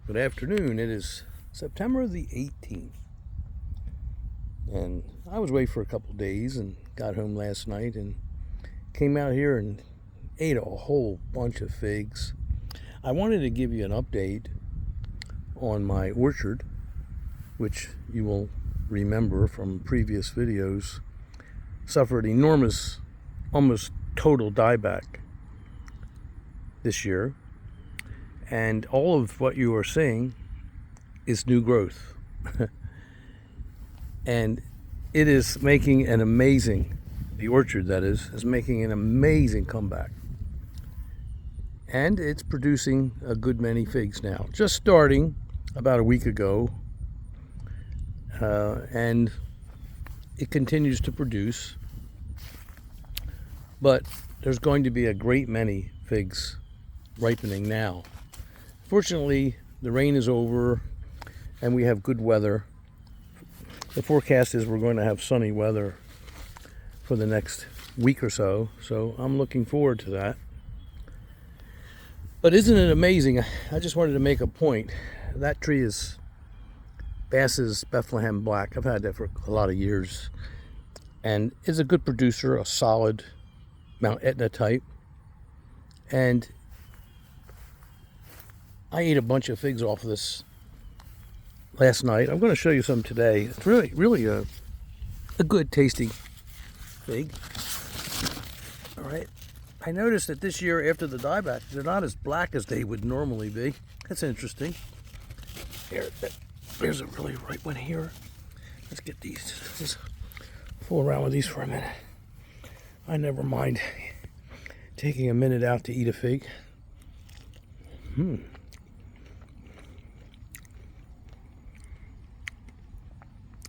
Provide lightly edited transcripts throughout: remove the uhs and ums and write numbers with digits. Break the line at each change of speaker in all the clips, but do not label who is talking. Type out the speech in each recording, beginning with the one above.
Good afternoon. It is September the 18th. And I was away for a couple days and got home last night and came out here and ate a whole bunch of figs. I wanted to give you an update on my orchard, which you will remember from previous videos suffered enormous, almost total dieback this year. And all of what you are seeing is new growth. And it is making an amazing, the orchard that is making an amazing comeback. And it's producing a good many figs now. Just starting about a week ago. And it continues to produce. But there's going to be a great many figs ripening now. Fortunately, the rain is over and we have good weather. The forecast is we're going to have sunny weather for the next week or so, so I'm looking forward to that. But isn't it amazing? I just wanted to make a point. That tree is Bass's Bethlehem Black. I've had that for a lot of years. And it's a good producer, a solid Mount Etna type. And I ate a bunch of figs off of this last night. I'm going to show you some today. It's really a good tasting fig. All right. I noticed that this year after the dieback, they're not as black as they would normally be. That's interesting. There's a really ripe one here. Let's get these. Just fool around with these for a minute. I never mind taking a minute out to eat a fig.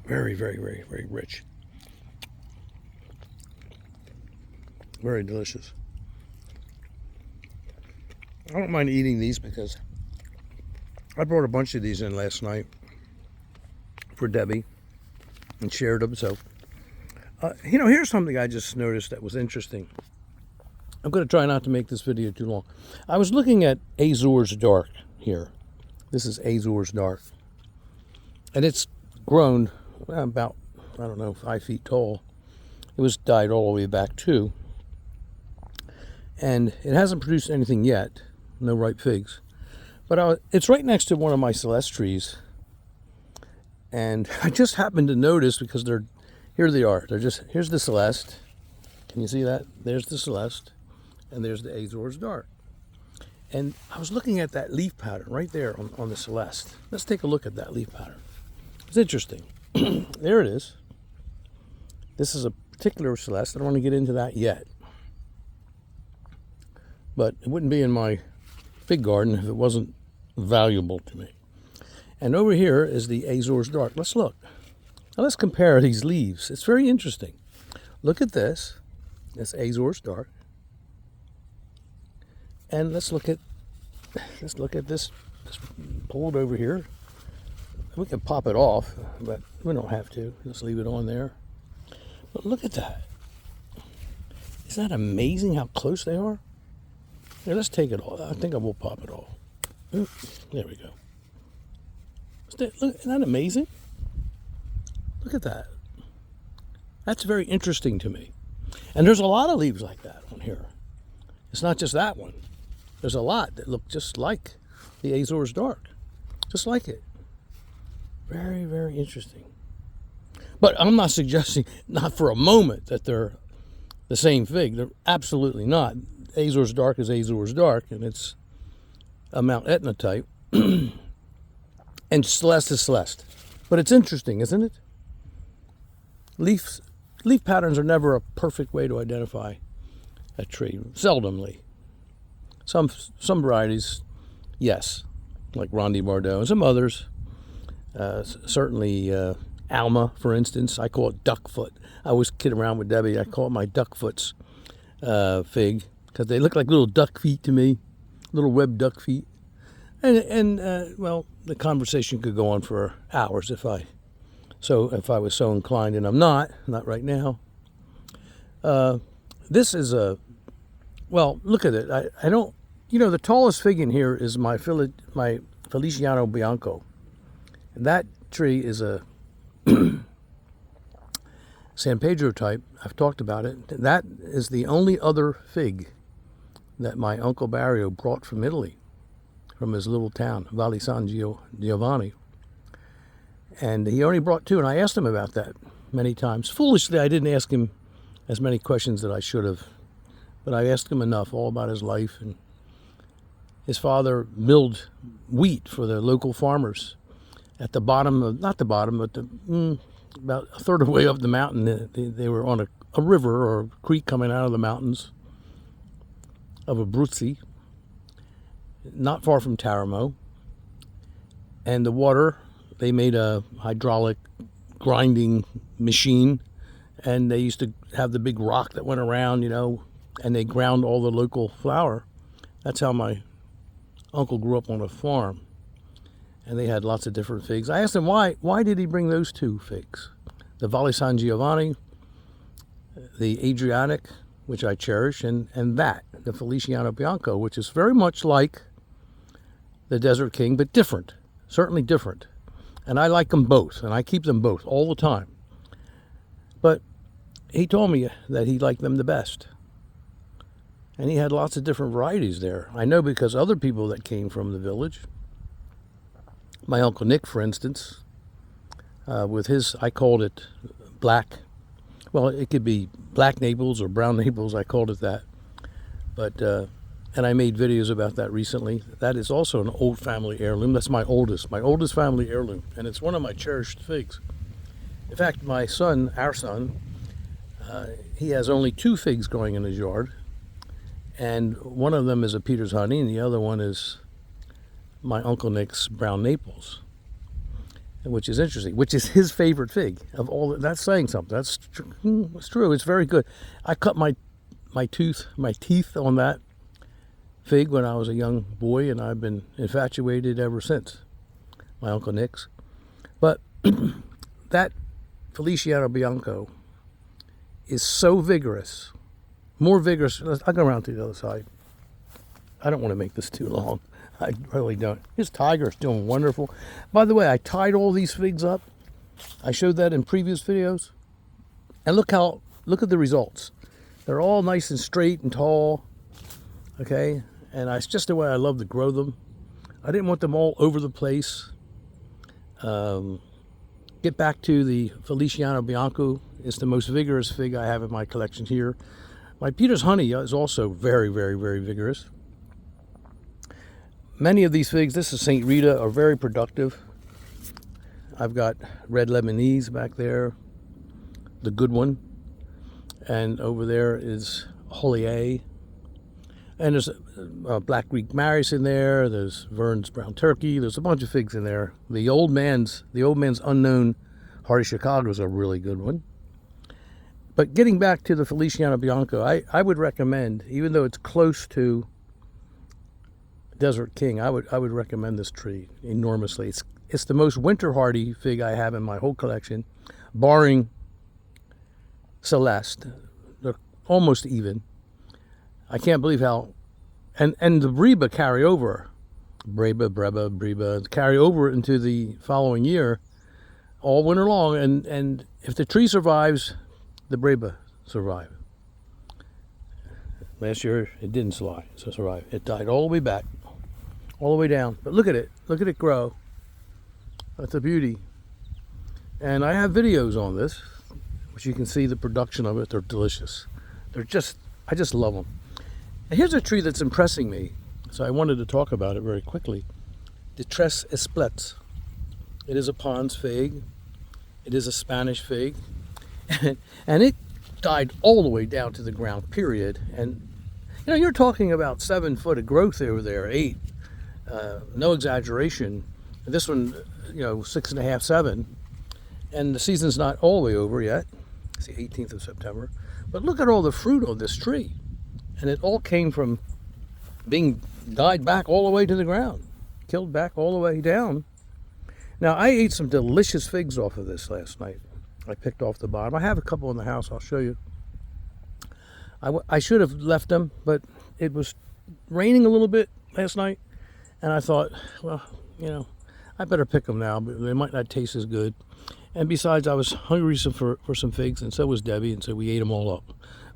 Very, very, very, very rich. Very delicious. I don't mind eating these because I brought a bunch of these in last night for Debbie and shared them. So, here's something I just noticed that was interesting. I'm going to try not to make this video too long. I was looking at Azores Dark here. This is Azores Dark. And it's grown about, 5 feet tall. It was dyed all the way back too. And it hasn't produced anything yet. No ripe figs. But it's right next to one of my Celeste trees. And I just happened to notice because here they are. Here's the Celeste. Can you see that? There's the Celeste. And there's the Azores Dark. And I was looking at that leaf pattern right there on the Celeste. Let's take a look at that leaf pattern. It's interesting. There it is. This is a particular Celeste. I don't want to get into that yet. But it wouldn't be in my fig garden if it wasn't valuable to me. And over here is the Azores Dark. Let's look. Now let's compare these leaves. It's very interesting. Look at this. That's Azores Dark. And let's look at this. Just pull it over here. We can pop it off, but we don't have to. Just leave it on there. But look at that. Isn't that amazing how close they are? Here, let's take it off. I think I will pop it off. Ooh, there we go. Isn't that amazing? Look at that. That's very interesting to me. And there's a lot of leaves like that on here. It's not just that one. There's a lot that look just like the Azores Dark. Just like it. Very, very interesting. But I'm not suggesting, not for a moment, that they're the same fig. They're absolutely not. Azores Dark is Azores Dark, and it's a Mount Etna type. And Celeste is Celeste. But it's interesting, isn't it? Leaf patterns are never a perfect way to identify a tree. Seldomly. Some varieties, yes, like Rondi Bordeaux, and some others. Certainly Alma, for instance. I call it duckfoot. I always kid around with Debbie. I call it my duckfoots fig because they look like little duck feet to me, little webbed duck feet. And well, the conversation could go on for hours if I was so inclined, and I'm not right now. This is well, look at it. I don't, the tallest fig in here is my Feliciano Bianco. And that tree is a San Pedro type. I've talked about it. That is the only other fig that my Uncle Barrio brought from Italy, from his little town, Valle San Giovanni. And he only brought two, and I asked him about that many times. Foolishly, I didn't ask him as many questions that I should have, but I asked him enough, all about his life. And his father milled wheat for the local farmers at the bottom of, not the bottom, but about a third of the way up the mountain. They were on a river or a creek coming out of the mountains of Abruzzi, not far from Taramo. And the water, they made a hydraulic grinding machine, and they used to have the big rock that went around, you know, and they ground all the local flour. That's how my uncle grew up on a farm, and they had lots of different figs. I asked him why did he bring those two figs, the Valle San Giovanni, the Adriatic, which I cherish, and that, the Feliciano Bianco, which is very much like the Desert King, but different, certainly different. And I like them both, and I keep them both all the time. But he told me that he liked them the best. And he had lots of different varieties there. I know because other people that came from the village, my Uncle Nick, for instance, with his, I called it black. Well, it could be black Naples or brown Naples. I called it that. But, and I made videos about that recently. That is also an old family heirloom. That's my oldest family heirloom. And it's one of my cherished figs. In fact, my son, our son, he has only 2 figs growing in his yard. And one of them is a Peter's Honey, and the other one is my Uncle Nick's Brown Naples, which is interesting, which is his favorite fig of all. That's saying something. That's true. It's very good. I cut my teeth on that fig when I was a young boy, and I've been infatuated ever since, my Uncle Nick's. But that Feliciano Bianco is so vigorous. More vigorous. I'll go around to the other side. I don't want to make this too long. I really don't. His tiger's doing wonderful. By the way, I tied all these figs up. I showed that in previous videos. And look at the results. They're all nice and straight and tall. Okay? And it's just the way I love to grow them. I didn't want them all over the place. Get back to the Feliciano Bianco. It's the most vigorous fig I have in my collection here. My Peter's Honey is also very, very, very vigorous. Many of these figs, this is St. Rita, are very productive. I've got Red Lemonese back there, the good one. And over there is Holier. And there's Black Greek Maris in there. There's Vern's Brown Turkey. There's a bunch of figs in there. The old man's Unknown Hardy Chicago is a really good one. But getting back to the Feliciano Bianco, I would recommend, even though it's close to Desert King, I would recommend this tree enormously. It's the most winter hardy fig I have in my whole collection, barring Celeste. They're almost even. I can't believe how, and the Breba carry over, Breba carry over into the following year, all winter long. And if the tree survives, the Breba survive. Last year it didn't survive. It died all the way back, all the way down. But look at it grow. That's a beauty. And I have videos on this, which you can see the production of it. They're delicious. I just love them. And here's a tree that's impressing me, so I wanted to talk about it very quickly. The Tres Esplets. It is a Pons fig. It is a Spanish fig. And it died all the way down to the ground, period. And, you know, you're talking about 7 foot of growth over there, 8. No exaggeration. This one, 6.5, 7. And the season's not all the way over yet. It's the 18th of September. But look at all the fruit on this tree. And it all came from being died back all the way to the ground. Killed back all the way down. Now, I ate some delicious figs off of this last night. I picked off the bottom. I have a couple in the house. I'll show you. I should have left them, but it was raining a little bit last night. And I thought, well, you know, I better pick them now, but they might not taste as good. And besides, I was hungry for some figs, and so was Debbie, and so we ate them all up.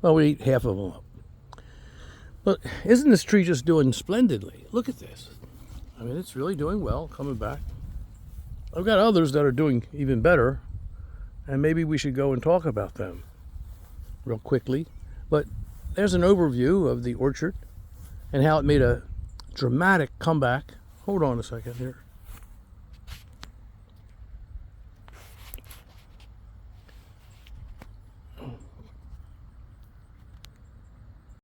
Well, we ate half of them up. But isn't this tree just doing splendidly? Look at this. I mean, it's really doing well, coming back. I've got others that are doing even better, and maybe we should go and talk about them real quickly. But there's an overview of the orchard and how it made a dramatic comeback. Hold on a second here.